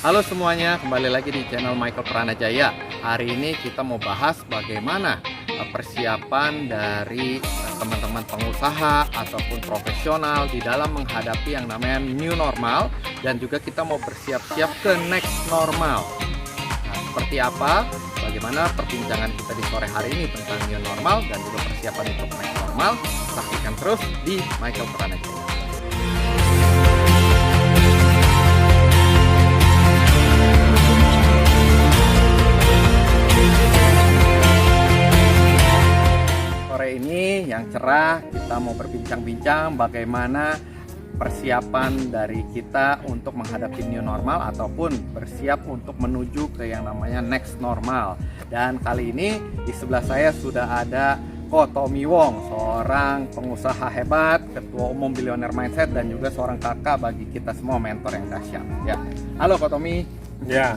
Halo semuanya, kembali lagi di channel Michael Pranajaya. Hari ini kita mau bahas bagaimana persiapan dari teman-teman pengusaha ataupun profesional di dalam menghadapi yang namanya new normal, dan juga kita mau bersiap-siap ke next normal. Nah, seperti apa? Bagaimana perbincangan kita di sore hari ini tentang new normal dan juga persiapan untuk next normal? Saksikan terus di Michael Pranajaya. Sore ini yang cerah, kita mau berbincang-bincang bagaimana persiapan dari kita untuk menghadapi new normal ataupun bersiap untuk menuju ke yang namanya next normal. Dan kali ini di sebelah saya sudah ada Ko Tommy Wong, seorang pengusaha hebat, ketua umum Billionaire Mindset, dan juga seorang kakak bagi kita semua, mentor yang dahsyat. Ya, halo Ko Tommy. Ya.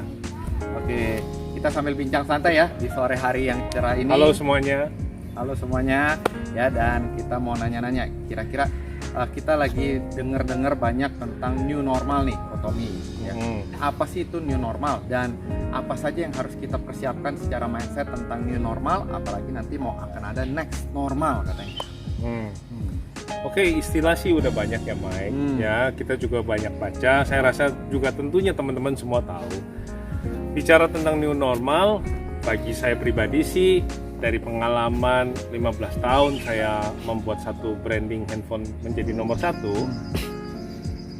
Oke, kita sambil bincang santai ya di sore hari yang cerah ini. Halo semuanya. Halo semuanya, ya, dan kita mau nanya-nanya, kira-kira kita lagi dengar banyak tentang new normal nih, Ko Tommy. Ya. Apa sih itu new normal dan apa saja yang harus kita persiapkan secara mindset tentang new normal, apalagi nanti mau akan ada next normal katanya. Oke, istilah sih udah banyak ya Mike. Ya, kita juga banyak baca. Saya rasa juga tentunya teman-teman semua tahu. Bicara tentang new normal, bagi saya pribadi sih, dari pengalaman 15 tahun saya membuat satu branding handphone menjadi nomor satu,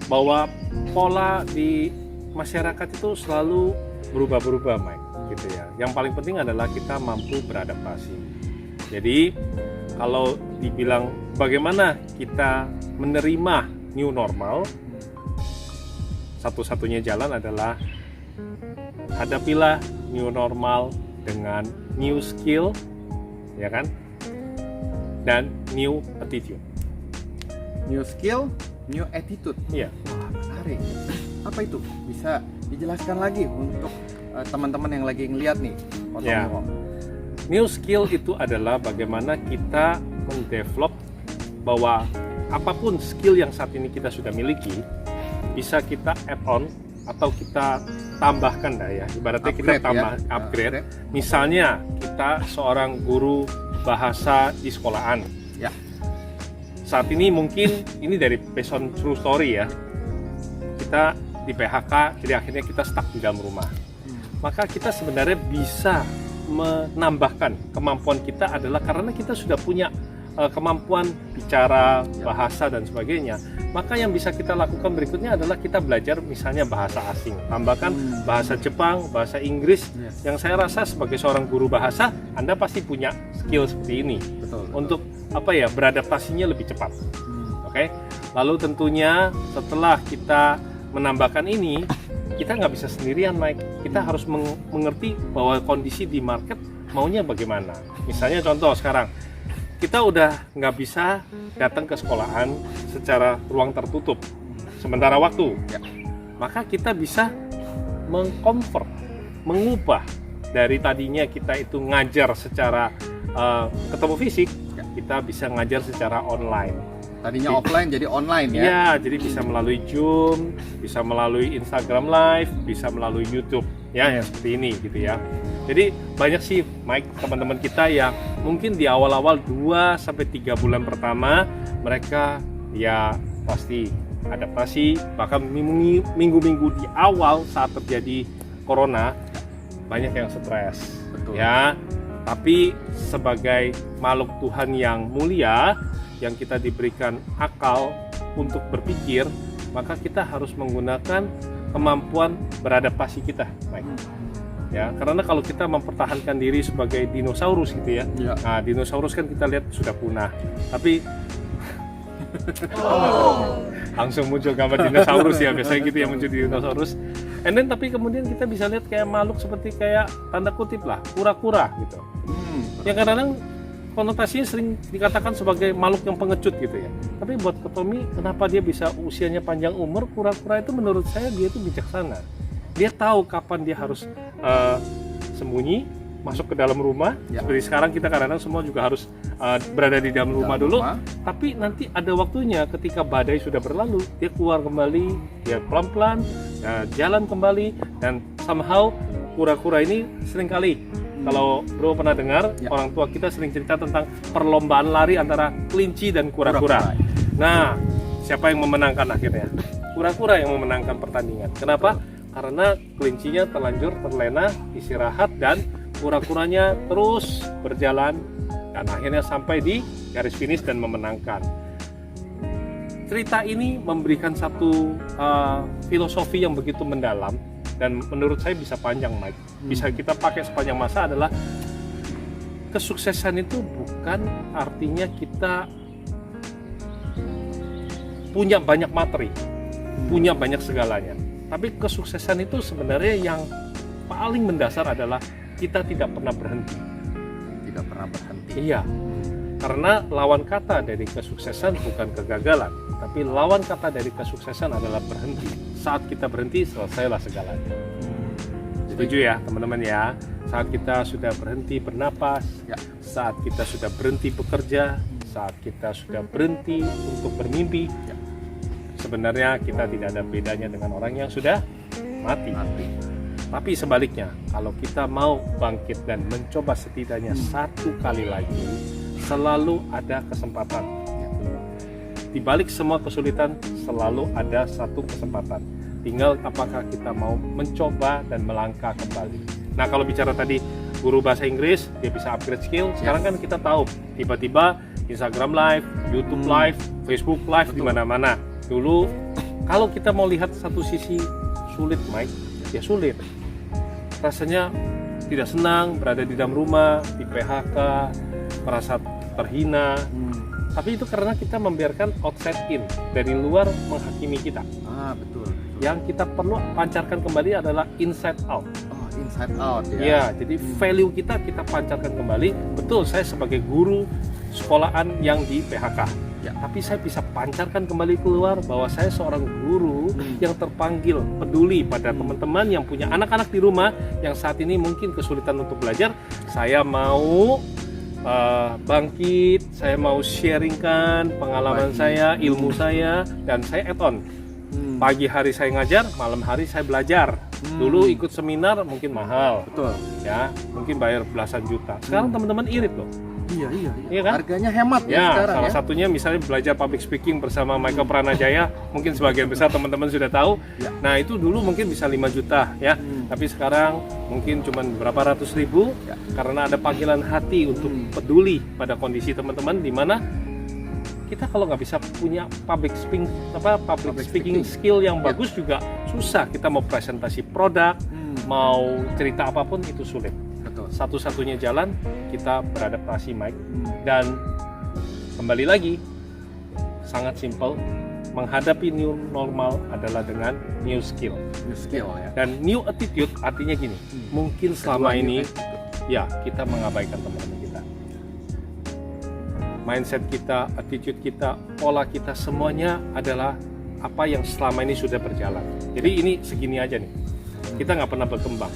bahwa pola di masyarakat itu selalu berubah-berubah, Mike, gitu ya. Yang paling penting adalah kita mampu beradaptasi. Jadi kalau dibilang bagaimana kita menerima new normal, satu-satunya jalan adalah hadapilah new normal dengan new skill, ya kan, dan new attitude. New skill, new attitude. Iya. Wah, menarik. Apa itu? Bisa dijelaskan lagi untuk teman-teman yang lagi ngeliat nih, Ko Tommy Ya. Wong. New skill itu adalah bagaimana kita mendevelop bahwa apapun skill yang saat ini kita sudah miliki bisa kita add on atau kita tambahkan dah ya, ibaratnya kita tambah upgrade. Misalnya kita seorang guru bahasa di sekolahan Ya. saat ini, mungkin ini dari based on true story ya, kita di PHK, jadi akhirnya kita stuck di dalam rumah. Maka kita sebenarnya bisa menambahkan kemampuan kita adalah karena kita sudah punya kemampuan bicara, bahasa dan sebagainya. Maka yang bisa kita lakukan berikutnya adalah kita belajar misalnya bahasa asing, tambahkan bahasa Jepang, bahasa Inggris. Yang saya rasa sebagai seorang guru bahasa, Anda pasti punya skill seperti ini. Betul. Untuk apa ya, beradaptasinya lebih cepat. Oke. Lalu tentunya setelah kita menambahkan ini, kita nggak bisa sendirian, Mike. Kita harus mengerti bahwa kondisi di market maunya bagaimana. Misalnya contoh sekarang, kita udah nggak bisa datang ke sekolahan secara ruang tertutup sementara waktu. Maka kita bisa mengconvert, mengubah dari tadinya kita itu ngajar secara ketemu fisik, kita bisa ngajar secara online. Tadinya offline jadi online ya? Iya, jadi bisa melalui Zoom, bisa melalui Instagram Live, bisa melalui YouTube, ya, yang seperti ini gitu ya. Jadi banyak sih, Mike, teman-teman kita yang mungkin di awal-awal 2-3 bulan pertama mereka ya pasti adaptasi, bahkan minggu-minggu di awal saat terjadi corona banyak yang stres. Betul. Ya. Tapi sebagai makhluk Tuhan yang mulia, yang kita diberikan akal untuk berpikir, maka kita harus menggunakan kemampuan beradaptasi kita, Mike. Ya, karena kalau kita mempertahankan diri sebagai dinosaurus gitu ya, nah dinosaurus kan kita lihat sudah punah, tapi langsung muncul gambar dinosaurus ya, biasanya gitu yang muncul dinosaurus. And then tapi kemudian kita bisa lihat kayak makhluk seperti kayak tanda kutip lah, kura-kura gitu. Yang kadang-kadang konotasinya sering dikatakan sebagai makhluk yang pengecut gitu ya. Tapi buat Ko Tommy, kenapa dia bisa usianya panjang umur? Kura-kura itu menurut saya dia itu bijaksana. Dia tahu kapan dia harus sembunyi, masuk ke dalam rumah. Ya. Seperti sekarang kita kadang-kadang semua juga harus berada di dalam rumah dulu. Tapi nanti ada waktunya ketika badai sudah berlalu, dia keluar kembali, dia pelan-pelan jalan kembali, dan somehow kura-kura ini seringkali kalau bro pernah dengar, orang tua kita sering cerita tentang perlombaan lari antara kelinci dan kura-kura. Nah, siapa yang memenangkan akhirnya? Kura-kura yang memenangkan pertandingan. Kenapa? Karena kelincinya terlanjur terlena, istirahat, dan kura-kuranya terus berjalan dan akhirnya sampai di garis finish dan memenangkan. Cerita ini memberikan satu filosofi yang begitu mendalam, dan menurut saya bisa panjang, Mike. Bisa kita pakai sepanjang masa adalah kesuksesan itu bukan artinya kita punya banyak materi, punya banyak segalanya. Tapi kesuksesan itu sebenarnya yang paling mendasar adalah kita tidak pernah berhenti. Tidak pernah berhenti. Iya. Karena lawan kata dari kesuksesan bukan kegagalan, tapi lawan kata dari kesuksesan adalah berhenti. Saat kita berhenti, selesailah segalanya. Setuju ya teman-teman ya? Saat kita sudah berhenti bernapas, saat kita sudah berhenti bekerja, saat kita sudah berhenti untuk bermimpi, sebenarnya kita tidak ada bedanya dengan orang yang sudah mati. Tapi sebaliknya, kalau kita mau bangkit dan mencoba setidaknya satu kali lagi, selalu ada kesempatan. Di balik semua kesulitan selalu ada satu kesempatan. Tinggal apakah kita mau mencoba dan melangkah kembali. Nah, kalau bicara tadi guru bahasa Inggris, dia bisa upgrade skill. Sekarang kan kita tahu, tiba-tiba Instagram Live, YouTube Live, Facebook Live di mana-mana. Dulu kalau kita mau lihat satu sisi sulit, Mike, ya sulit. Rasanya tidak senang berada di dalam rumah, di PHK, merasa terhina. Tapi itu karena kita membiarkan outside in, dari luar menghakimi kita. Betul. Yang kita perlu pancarkan kembali adalah inside out. Inside out ya. Ya, jadi value kita pancarkan kembali. Betul, saya sebagai guru sekolahan yang di PHK. Tapi saya bisa pancarkan kembali keluar bahwa saya seorang guru yang terpanggil peduli pada teman-teman yang punya anak-anak di rumah yang saat ini mungkin kesulitan untuk belajar. Saya mau bangkit, saya mau sharingkan pengalaman saya, ilmu saya, dan saya add on. Pagi hari saya ngajar, malam hari saya belajar. Dulu ikut seminar mungkin mahal, betul ya, mungkin bayar belasan juta. Sekarang teman-teman irit loh. Iya Kan? Harganya hemat ya sekarang salah satunya misalnya belajar public speaking bersama Michael Pranajaya, mungkin sebagian besar teman-teman sudah tahu. Nah, itu dulu mungkin bisa 5 juta ya, tapi sekarang mungkin cuma berapa ratus ribu karena ada panggilan hati untuk peduli pada kondisi teman-teman, di mana kita kalau nggak bisa punya public speaking skill yang bagus juga susah. Kita mau presentasi produk, mau cerita apapun itu sulit. Satu-satunya jalan kita beradaptasi, Mike. Dan kembali lagi, sangat simple, menghadapi new normal adalah dengan new skill ya. Dan new attitude artinya gini, mungkin selama ini ya kita mengabaikan teman-teman kita, mindset kita, attitude kita, pola kita, semuanya adalah apa yang selama ini sudah berjalan. Jadi ini segini aja nih, kita nggak pernah berkembang.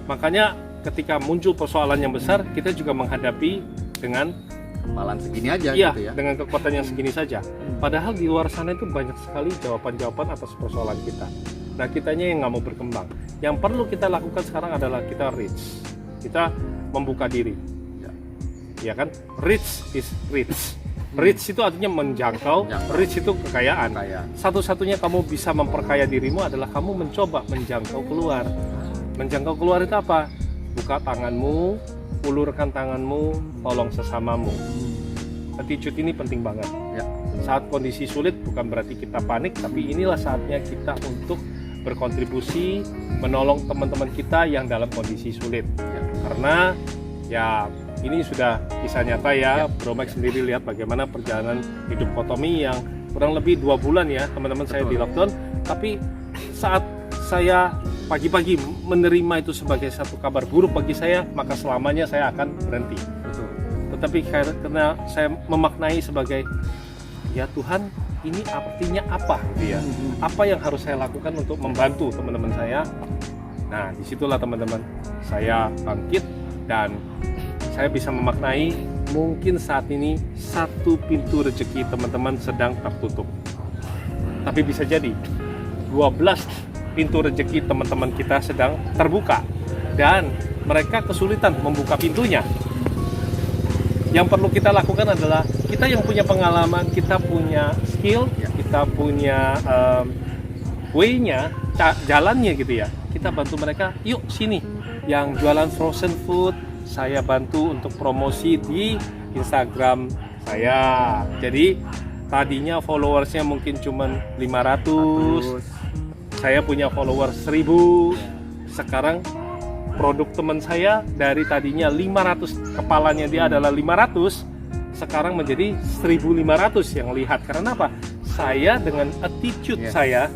Makanya ketika muncul persoalan yang besar, kita juga menghadapi dengan kepalan segini aja gitu ya, dengan kekuatan yang segini saja. Padahal di luar sana itu banyak sekali jawaban-jawaban atas persoalan kita. Nah, kitanya yang nggak mau berkembang. Yang perlu kita lakukan sekarang adalah kita reach. Kita membuka diri. Ya kan? Reach is rich. Rich itu artinya menjangkau, rich itu kekayaan. Satu-satunya kamu bisa memperkaya dirimu adalah kamu mencoba menjangkau keluar. Menjangkau keluar itu apa? Buka tanganmu, ulurkan tanganmu, tolong sesamamu. Attitude ini penting banget. Saat kondisi sulit bukan berarti kita panik, tapi inilah saatnya kita untuk berkontribusi, menolong teman-teman kita yang dalam kondisi sulit. Karena ya ini sudah kisah nyata ya. Bro Mike sendiri lihat bagaimana perjalanan hidup Kotomi yang kurang lebih 2 bulan ya teman-teman. Saya di lockdown, tapi saat saya pagi-pagi menerima itu sebagai satu kabar buruk bagi saya, maka selamanya saya akan berhenti. Tetapi karena saya memaknai sebagai, ya Tuhan, ini artinya apa gitu ya? Apa yang harus saya lakukan untuk membantu teman-teman saya? Nah, disitulah teman-teman, saya bangkit, Dan saya bisa memaknai mungkin saat ini satu pintu rezeki teman-teman sedang tertutup. Tapi bisa jadi 12 pintu rezeki teman-teman kita sedang terbuka dan mereka kesulitan membuka pintunya. Yang perlu kita lakukan adalah kita yang punya pengalaman, kita punya skill, kita punya way-nya, jalannya gitu ya. Kita bantu mereka, yuk sini. Yang jualan frozen food, saya bantu untuk promosi di Instagram saya. Jadi tadinya followersnya mungkin cuma 500, saya punya followers 1000. Sekarang produk teman saya dari tadinya 500, kepalanya dia adalah 500, sekarang menjadi 1500 yang lihat. Karena apa? Saya dengan attitude saya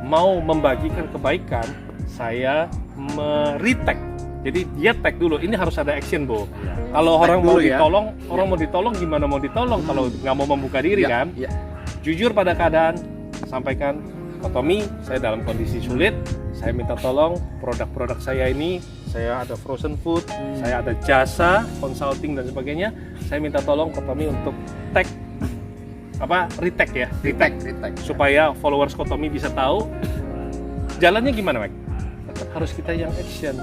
mau membagikan kebaikan, saya meretag. Jadi dia tag dulu, ini harus ada action, Bo. Kalau orang mau ditolong, orang mau ditolong gimana mau ditolong kalau nggak mau membuka diri kan? Jujur pada keadaan, sampaikan, Pak Tommy, saya dalam kondisi sulit, saya minta tolong produk-produk saya ini, saya ada frozen food, saya ada jasa, consulting dan sebagainya, saya minta tolong Pak Tommy untuk tag, retag ya, retag, supaya followers Pak Tommy bisa tahu jalannya gimana, Mike? Tetap harus kita yang action.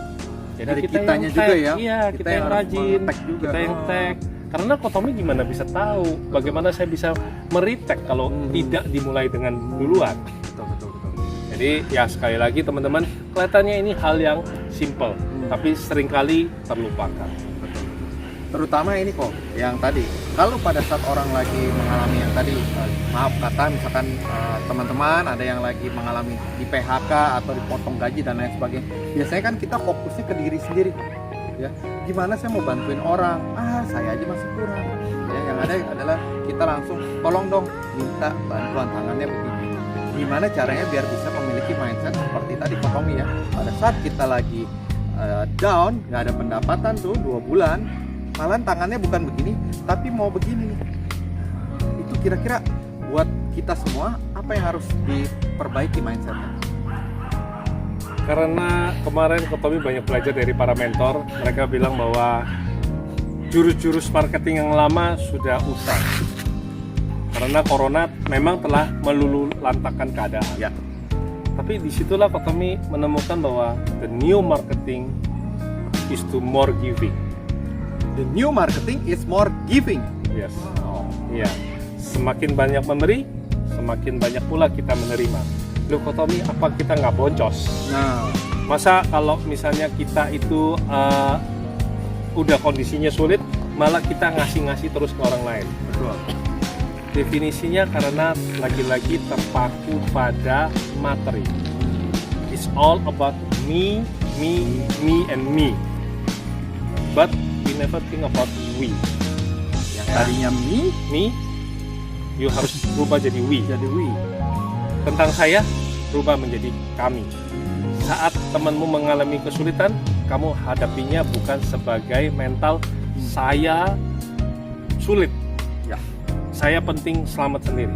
Jadi dari kita kitanya yang juga tag, ya, iya, kita yang rajin, kita yang tag. Karena Pak Tommy gimana bisa tahu bagaimana saya bisa meretag kalau tidak dimulai dengan duluan. Betul. Jadi ya sekali lagi teman-teman, kelihatannya ini hal yang simple, tapi seringkali terlupakan. Betul. Terutama ini kok, yang tadi, kalau pada saat orang lagi mengalami yang tadi, maaf kata misalkan teman-teman ada yang lagi mengalami di PHK atau dipotong gaji dan lain sebagainya, biasanya kan kita fokusnya ke diri sendiri, ya. Gimana saya mau bantuin orang? Saya aja masih kurang. Ya, yang ada adalah kita langsung tolong dong, minta bantuan tangannya begini. Gimana caranya biar bisa memiliki mindset seperti tadi Pak Tommy ya. Pada saat kita lagi down, nggak ada pendapatan tuh 2 bulan, malahan tangannya bukan begini, tapi mau begini nih. Itu kira-kira buat kita semua apa yang harus diperbaiki mindsetnya? Karena kemarin Pak Tommy banyak belajar dari para mentor, mereka bilang bahwa jurus-jurus marketing yang lama sudah usai. Karena corona memang telah meluluhlantakkan keadaan. Ya. Tapi disitulah Pak Tommy menemukan bahwa the new marketing is to more giving. The new marketing is more giving. Yes. Iya. Semakin banyak memberi, semakin banyak pula kita menerima. Loh Pak Tommy, apa kita nggak boncos? Nah, Masa kalau misalnya kita itu udah kondisinya sulit, malah kita ngasih-ngasih terus ke orang lain. betul. Definisinya karena lagi-lagi terpaku pada materi. It's all about me, and me. But we never think about we. Yang tadinya Me, you harus berubah jadi we. jadi we. Tentang saya, berubah menjadi kami. Saat temanmu mengalami kesulitan, kamu hadapinya bukan sebagai mental saya sulit. Ya. Saya penting selamat sendiri.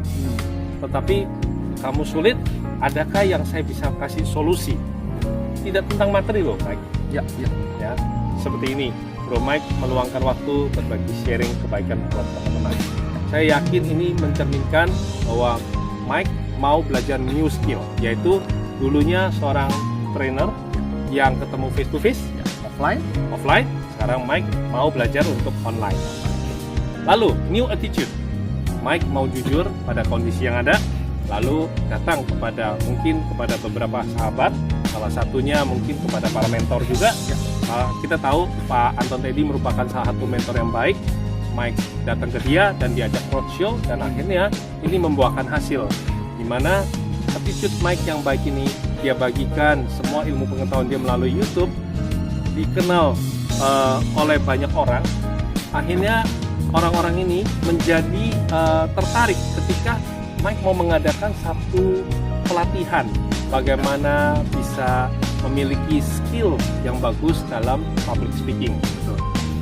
Tetapi kamu sulit, adakah yang saya bisa kasih solusi? Tidak tentang materi loh, Mike. Ya. Ya, seperti ini, Bro Mike meluangkan waktu berbagi sharing kebaikan buat teman-teman. Saya yakin ini mencerminkan bahwa Mike mau belajar new skill, yaitu dulunya seorang trainer yang ketemu face to face, offline. Sekarang Mike mau belajar untuk online. Lalu new attitude. Mike mau jujur pada kondisi yang ada, lalu datang mungkin kepada beberapa sahabat, salah satunya mungkin kepada para mentor juga. Kita tahu Pak Anton Teddy merupakan salah satu mentor yang baik. Mike datang ke dia dan diajak roadshow, dan akhirnya ini membuahkan hasil, di mana attitude Mike yang baik ini dia bagikan semua ilmu pengetahuan dia melalui YouTube, dikenal oleh banyak orang. Akhirnya orang-orang ini menjadi tertarik ketika Mike mau mengadakan satu pelatihan bagaimana bisa memiliki skill yang bagus dalam public speaking.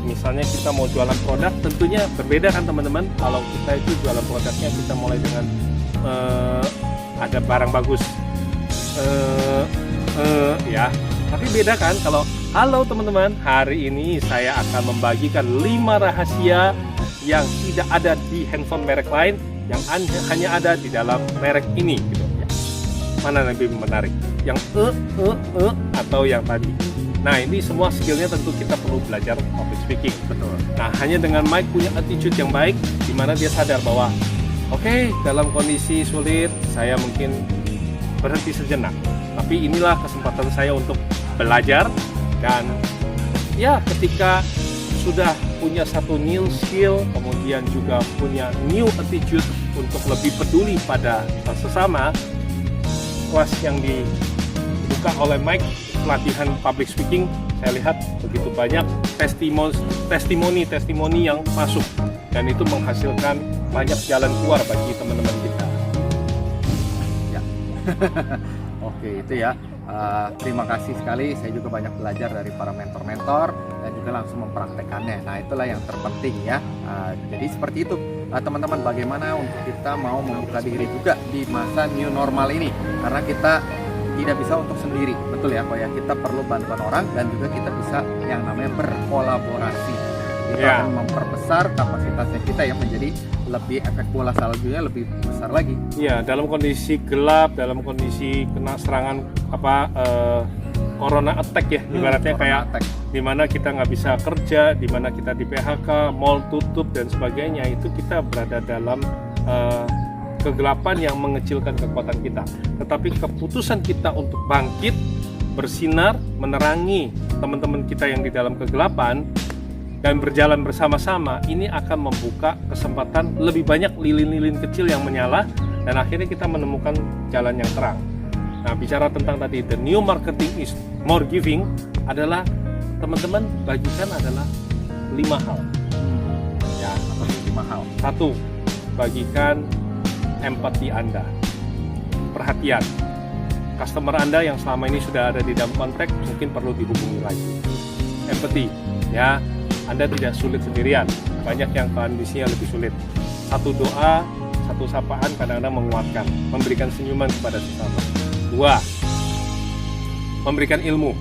Misalnya kita mau jualan produk, tentunya berbeda kan teman-teman. Kalau kita itu jualan produknya, kita mulai dengan ada barang bagus, ya Tapi beda kan kalau halo teman-teman, hari ini saya akan membagikan 5 rahasia yang tidak ada di handphone merek lain, yang hanya ada di dalam merek ini gitu. Mana lebih menarik? Yang atau yang tadi? Nah, ini semua skillnya tentu kita perlu belajar public speaking. Betul. Nah, hanya dengan Mike punya attitude yang baik, di mana dia sadar bahwa oke, dalam kondisi sulit saya mungkin berhenti sejenak. Tapi inilah kesempatan saya untuk belajar, dan ya ketika sudah punya satu new skill, kemudian juga punya new attitude untuk lebih peduli pada sesama, kelas yang dibuka oleh Mike, pelatihan public speaking, saya lihat begitu banyak testimoni yang masuk, dan itu menghasilkan banyak jalan keluar bagi teman-teman kita. Ya. Oke, itu ya. Terima kasih sekali. Saya juga banyak belajar dari para mentor-mentor dan juga langsung mempraktekannya. Nah, itulah yang terpenting ya. Jadi seperti itu, teman-teman, bagaimana untuk kita mau membuka diri juga di masa new normal ini, karena kita tidak bisa untuk sendiri, betul ya Pak ya. Kita perlu bantuan orang, dan juga kita bisa yang namanya berkolaborasi. Kita akan memperbesar kapasitasnya kita ya, menjadi lebih efek bola saljunya lebih besar lagi. Iya, dalam kondisi gelap, dalam kondisi kena serangan corona attack ya, ibaratnya kayak dimana kita nggak bisa kerja, dimana kita di PHK, mall tutup dan sebagainya, itu kita berada dalam kegelapan yang mengecilkan kekuatan kita. Tetapi keputusan kita untuk bangkit, bersinar, menerangi teman-teman kita yang di dalam kegelapan, dan berjalan bersama-sama, ini akan membuka kesempatan lebih banyak lilin-lilin kecil yang menyala, dan akhirnya kita menemukan jalan yang terang. Nah, bicara tentang tadi the new marketing is more giving, adalah teman-teman bagikan adalah 5 hal. Ya, 5 hal. 1, bagikan empati Anda, perhatian. Customer Anda yang selama ini sudah ada di dalam kontak mungkin perlu dihubungi lagi. Empati, ya. Anda tidak sulit sendirian, banyak yang kondisinya lebih sulit. Satu doa, satu sapaan kadang-kadang menguatkan, memberikan senyuman kepada sesama. 2, memberikan ilmu.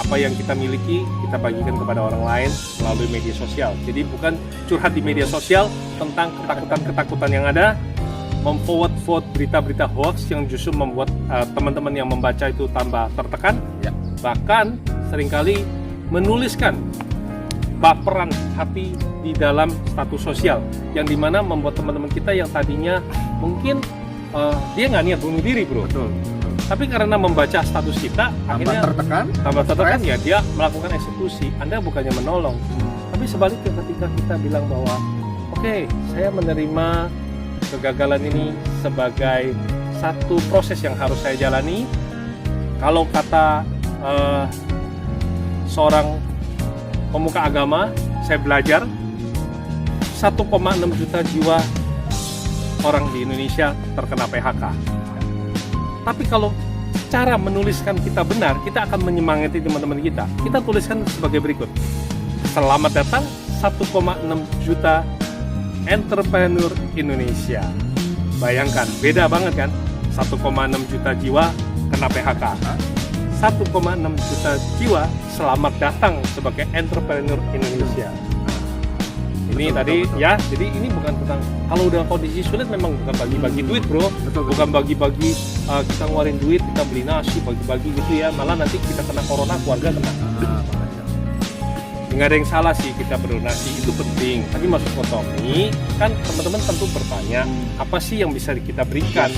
Apa yang kita miliki, kita bagikan kepada orang lain melalui media sosial. Jadi bukan curhat di media sosial tentang ketakutan-ketakutan yang ada, memforward berita-berita hoax yang justru membuat teman-teman yang membaca itu tambah tertekan. Ya. Bahkan seringkali menuliskan baperan hati di dalam status sosial, yang dimana membuat teman-teman kita yang tadinya mungkin dia nggak niat bunuh diri, bro. Betul. Tapi karena membaca status kita, akhirnya tambah tertekan, ya dia melakukan eksekusi. Anda bukannya menolong, tapi sebaliknya ketika kita bilang bahwa oke, saya menerima kegagalan ini sebagai satu proses yang harus saya jalani. Kalau kata seorang pemuka agama, saya belajar 1,6 juta jiwa orang di Indonesia terkena PHK. Tapi kalau cara menuliskan kita benar, kita akan menyemangati teman-teman kita. Kita tuliskan sebagai berikut: selamat datang 1,6 juta entrepreneur Indonesia. Bayangkan, beda banget kan? 1,6 juta jiwa kena PHK. 1,6 juta jiwa selamat datang sebagai entrepreneur Indonesia. Ini betul, tadi betul. Ya, jadi ini bukan tentang kalau udah kondisi sulit, memang bukan bagi-bagi duit, bro. Bukan bagi-bagi kita ngeluarin duit, kita beli nasi, bagi-bagi gitu ya. Malah nanti kita kena corona, keluarga kena. Nggak ada yang salah sih kita berdonasi, itu penting. Tapi masuk Otomi, kan teman-teman tentu bertanya, apa sih yang bisa kita berikan?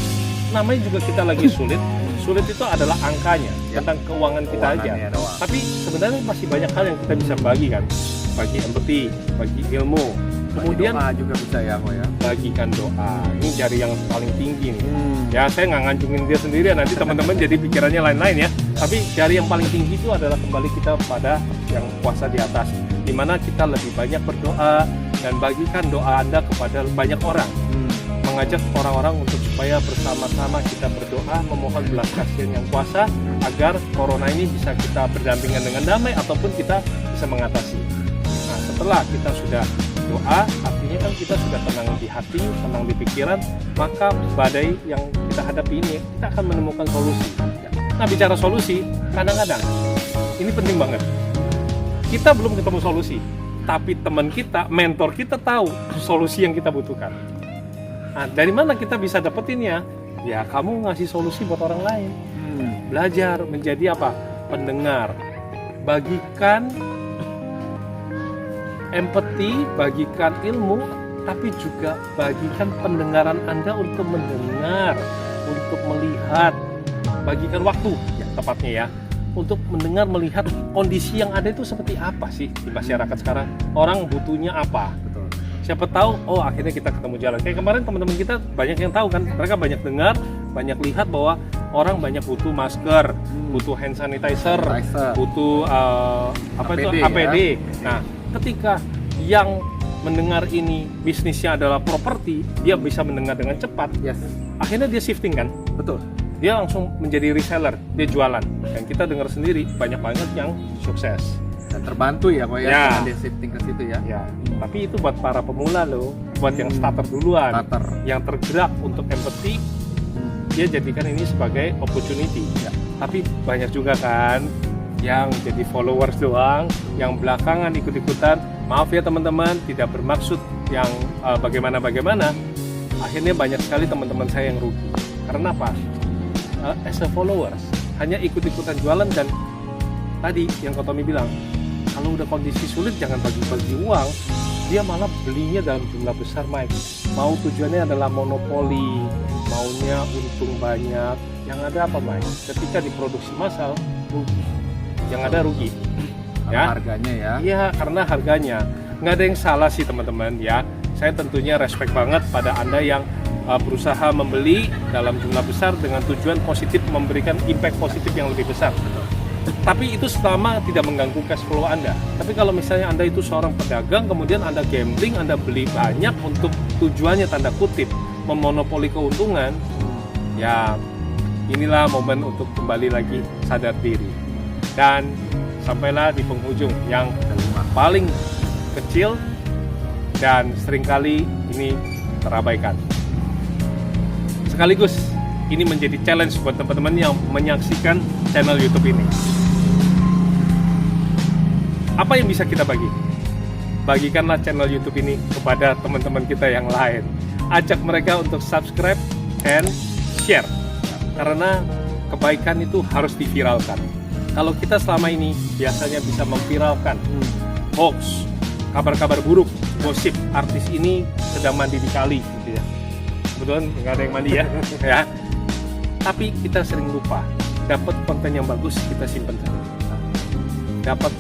Namanya juga kita lagi sulit. Sulit itu adalah angkanya, tentang keuangan kita aja. Tapi sebenarnya masih banyak hal yang kita bisa bagi kan. Bagi empati, bagi ilmu. Kemudian doa juga bisa ya, Ko ya. Bagikan doa. Ini jari yang paling tinggi nih. Ya, saya nggak ngancungin dia sendiri, nanti teman-teman jadi pikirannya lain-lain ya. Tapi jari yang paling tinggi itu adalah kembali kita pada yang kuasa di atas, dimana kita lebih banyak berdoa dan bagikan doa Anda kepada banyak orang. Mengajak orang-orang untuk supaya bersama-sama kita berdoa, memohon belas kasihan yang kuasa agar corona ini bisa kita berdampingan dengan damai ataupun kita bisa mengatasi. Nah, setelah kita sudah doa, artinya kan kita sudah tenang di hati, tenang di pikiran, maka badai yang kita hadapi ini kita akan menemukan solusi. Nah, bicara solusi, kadang-kadang Ini penting banget. Kita belum ketemu solusi, tapi teman kita, mentor kita tahu solusi yang kita butuhkan. Nah, dari mana kita bisa dapetinnya? Ya, kamu ngasih solusi buat orang lain. Belajar menjadi apa? Pendengar. Bagikan empati, bagikan ilmu, tapi juga bagikan pendengaran Anda untuk mendengar, untuk melihat, bagikan waktu, ya, tepatnya ya, untuk mendengar, melihat kondisi yang ada itu seperti apa sih di masyarakat sekarang. Orang butuhnya apa? Betul. Siapa tahu, oh akhirnya kita ketemu jalan. Kayak kemarin teman-teman kita banyak yang tahu kan, mereka banyak dengar, banyak lihat bahwa orang banyak butuh masker, butuh hand sanitizer, butuh APD, APD. ya. Nah, ketika yang mendengar ini bisnisnya adalah properti, dia bisa mendengar dengan cepat. Yes. Akhirnya dia shifting kan, Betul. dia langsung menjadi reseller, dia jualan. Dan kita dengar sendiri banyak banget yang sukses. Dan terbantu ya, Pak ya, Ya. dengan dia shifting ke situ ya. Ya, tapi itu buat para pemula loh, buat yang starter duluan, Starter. yang tergerak untuk empathy, dia jadikan ini sebagai opportunity. Ya. Tapi banyak juga kan yang jadi followers doang, yang belakangan ikut-ikutan. Maaf ya teman-teman, tidak bermaksud yang bagaimana-bagaimana. Akhirnya banyak sekali teman-teman saya yang rugi. Karena apa? As a followers, hanya ikut-ikutan jualan, dan tadi yang Ko Tommy bilang, kalau udah kondisi sulit jangan bagi-bagi uang. Dia malah belinya dalam jumlah besar, Mike. Mau tujuannya adalah monopoli, maunya untung banyak. Yang ada apa, Mike? Ketika diproduksi massal, rugi. Yang ada rugi. Karena Ya. harganya ya. Iya, karena harganya. Nggak ada yang salah sih teman-teman ya. Saya tentunya respect banget pada Anda yang berusaha membeli dalam jumlah besar dengan tujuan positif, memberikan impact positif yang lebih besar. Tapi itu selama tidak mengganggu cash flow Anda. Tapi kalau misalnya Anda itu seorang pedagang, kemudian Anda gambling, Anda beli banyak untuk tujuannya tanda kutip memonopoli keuntungan, ya inilah momen untuk kembali lagi sadar diri. Dan sampailah di penghujung yang paling kecil dan seringkali ini terabaikan. Sekaligus ini menjadi challenge buat teman-teman yang menyaksikan channel YouTube ini. Apa yang bisa kita bagi? Bagikanlah channel YouTube ini kepada teman-teman kita yang lain. Ajak mereka untuk subscribe and share. Karena kebaikan itu harus diviralkan. Kalau kita selama ini biasanya bisa memviralkan hoax, kabar-kabar buruk, gosip, artis ini sedang mandi di kali, gitu ya. Kebetulan nggak ada yang mandi ya, ya. Tapi kita sering lupa, dapat konten yang bagus kita simpan sendiri. Dapat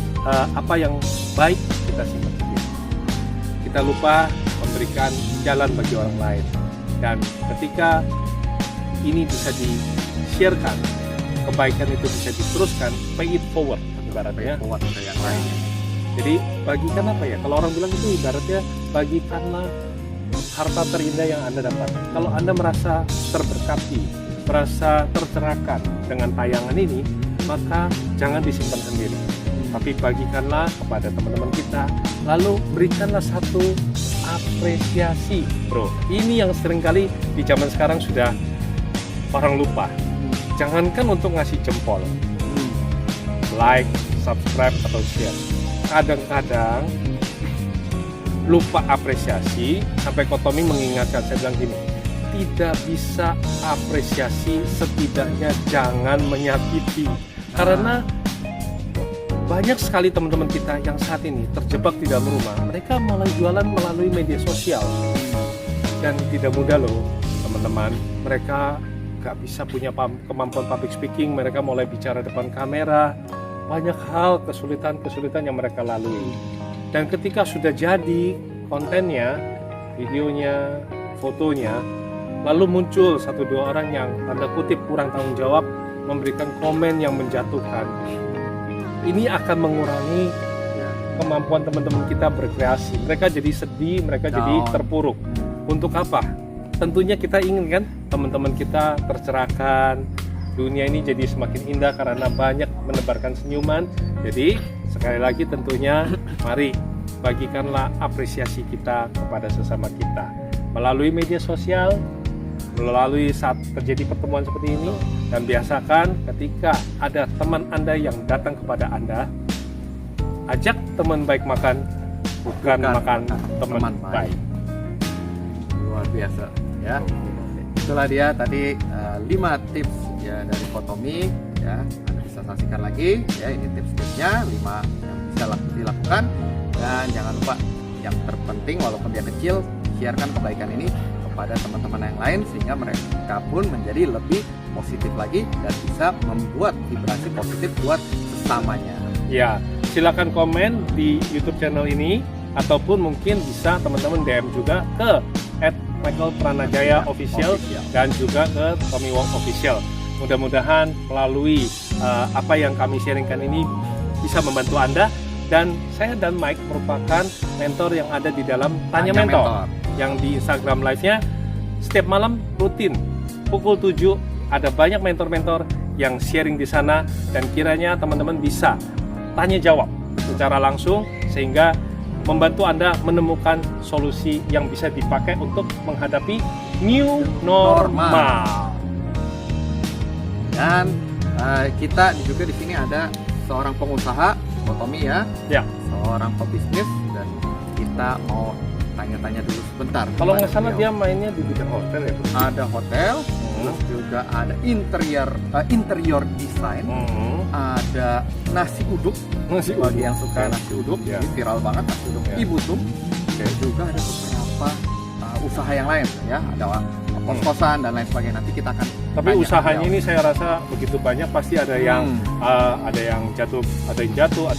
apa yang baik kita simpan sendiri. Kita lupa memberikan jalan bagi orang lain. Dan ketika ini bisa di-sharekan, kebaikan itu bisa diteruskan, pay it forward ibaratnya. Buat yang lain. Jadi bagikan apa ya? Kalau orang bilang itu ibaratnya bagikanlah harta terindah yang Anda dapat. Kalau Anda merasa terberkati, merasa tercerahkan dengan tayangan ini, maka jangan disimpan sendiri. Tapi bagikanlah kepada teman-teman kita, lalu berikanlah satu apresiasi, bro. Ini yang seringkali di zaman sekarang sudah orang lupa. Jangankan untuk ngasih jempol, like, subscribe, atau share. Kadang-kadang lupa apresiasi, sampai Ko Tommy mengingatkan, saya bilang gini, tidak bisa apresiasi, setidaknya jangan menyakiti. Karena banyak sekali teman-teman kita yang saat ini terjebak di dalam rumah, mereka malah jualan melalui media sosial. Dan tidak mudah loh teman-teman, mereka gak bisa punya kemampuan public speaking, mereka mulai bicara depan kamera, banyak hal kesulitan-kesulitan yang mereka lalui. Dan ketika sudah jadi kontennya, videonya, fotonya, lalu muncul 1-2 orang yang tanda kutip kurang tanggung jawab, memberikan komen yang menjatuhkan, ini akan mengurangi kemampuan teman-teman kita berkreasi. Mereka jadi sedih, mereka jadi terpuruk. Untuk apa? Tentunya kita ingin kan teman-teman kita tercerahkan, dunia ini jadi semakin indah karena banyak menebarkan senyuman. Jadi sekali lagi tentunya mari bagikanlah apresiasi kita kepada sesama kita melalui media sosial, melalui saat terjadi pertemuan seperti ini. Dan biasakan ketika ada teman Anda yang datang kepada Anda, ajak teman baik makan, bukan makan teman baik. Luar biasa ya. Itulah dia tadi 5 tips ya dari Fotomi ya. Anda bisa saksikan lagi ya, ini tips-tipsnya 5 yang bisa dilakukan. Dan jangan lupa yang terpenting walaupun dia kecil, sharekan kebaikan ini kepada teman-teman yang lain sehingga mereka pun menjadi lebih positif lagi dan bisa membuat vibrasi positif buat sesamanya. Ya, silakan komen di YouTube channel ini ataupun mungkin bisa teman-teman DM juga ke @michaelpranajaya official dan juga ke Tommy Wong official. Mudah-mudahan melalui apa yang kami sharingkan ini bisa membantu Anda. Dan saya dan Mike merupakan mentor yang ada di dalam Tanya Mentor, yang di Instagram live-nya setiap malam rutin pukul 7 ada banyak mentor-mentor yang sharing di sana, dan kiranya teman-teman bisa tanya jawab secara langsung sehingga membantu Anda menemukan solusi yang bisa dipakai untuk menghadapi new normal. Dan kita juga di sini ada seorang pengusaha Fotomi ya, seorang pebisnis, dan kita mau tanya-tanya dulu sebentar. Kalau nggak salah dia mainnya di bidang hotel ya, Bro? Ada hotel, terus juga ada interior design, ada nasi uduk. Bagi yang suka nasi uduk, ini viral banget nasi uduk Ibu Tum. Dan juga ada beberapa usaha yang lain ya, ada kos-kosan dan lain sebagainya. Nanti kita akan. Tapi usahanya ini saya rasa begitu banyak, pasti ada yang jatuh, ada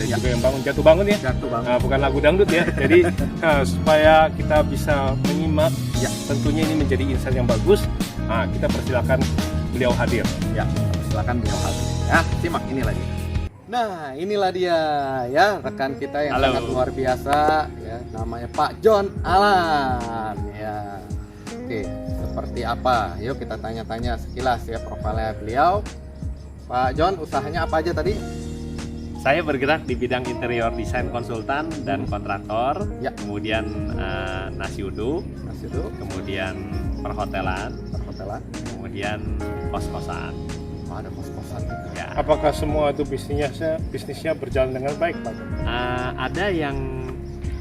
yang juga yang bangun ya. Jatuh bangun. Nah, bukan lagu dangdut ya. Jadi supaya kita bisa menyimak, tentunya ini menjadi insight yang bagus. Nah, kita persilakan beliau hadir. Ya, silakan beliau hadir. Ya, simak ini lagi. Nah, inilah dia ya rekan kita yang sangat luar biasa ya, namanya Pak John Alan ya. Oke, seperti apa? Yuk kita tanya-tanya sekilas ya profilnya beliau. Pak John, usahanya apa aja tadi? Saya bergerak di bidang interior desain konsultan dan kontraktor, kemudian nasi uduk, kemudian perhotelan, kemudian kos-kosan. Ada kos-kosan juga. Ya. Apakah semua itu bisnisnya berjalan dengan baik, Pak? Ada yang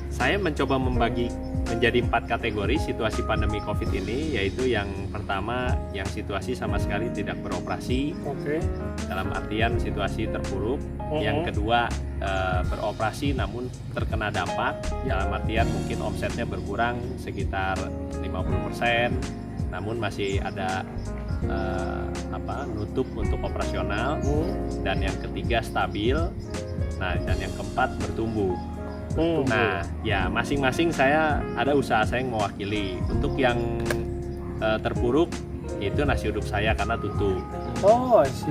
saya mencoba membagi menjadi 4 kategori situasi pandemi COVID ini, yaitu yang pertama yang situasi sama sekali tidak beroperasi, dalam artian situasi terpuruk. Yang kedua beroperasi namun terkena dampak, dalam artian mungkin omsetnya berkurang sekitar 50%, namun masih ada nutup untuk operasional. Dan yang ketiga stabil. Nah, dan yang keempat bertumbuh. Nah, ya masing-masing saya ada usaha saya yang mewakili. Untuk yang terpuruk itu nasi uduk saya karena tutup.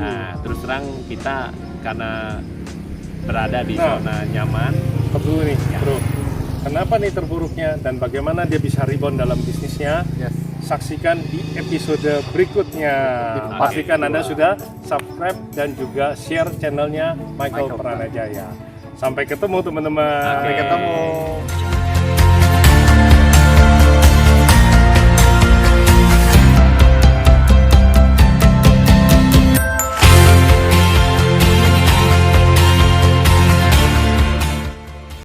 Nah, terus terang kita karena berada di zona nyaman. Dulu nih, Bro. Kenapa nih terpuruknya dan bagaimana dia bisa rebound dalam bisnisnya? Saksikan di episode berikutnya. Pastikan Anda sudah subscribe dan juga share channelnya Michael Pranajaya. Sampai ketemu teman-teman. Sampai ketemu.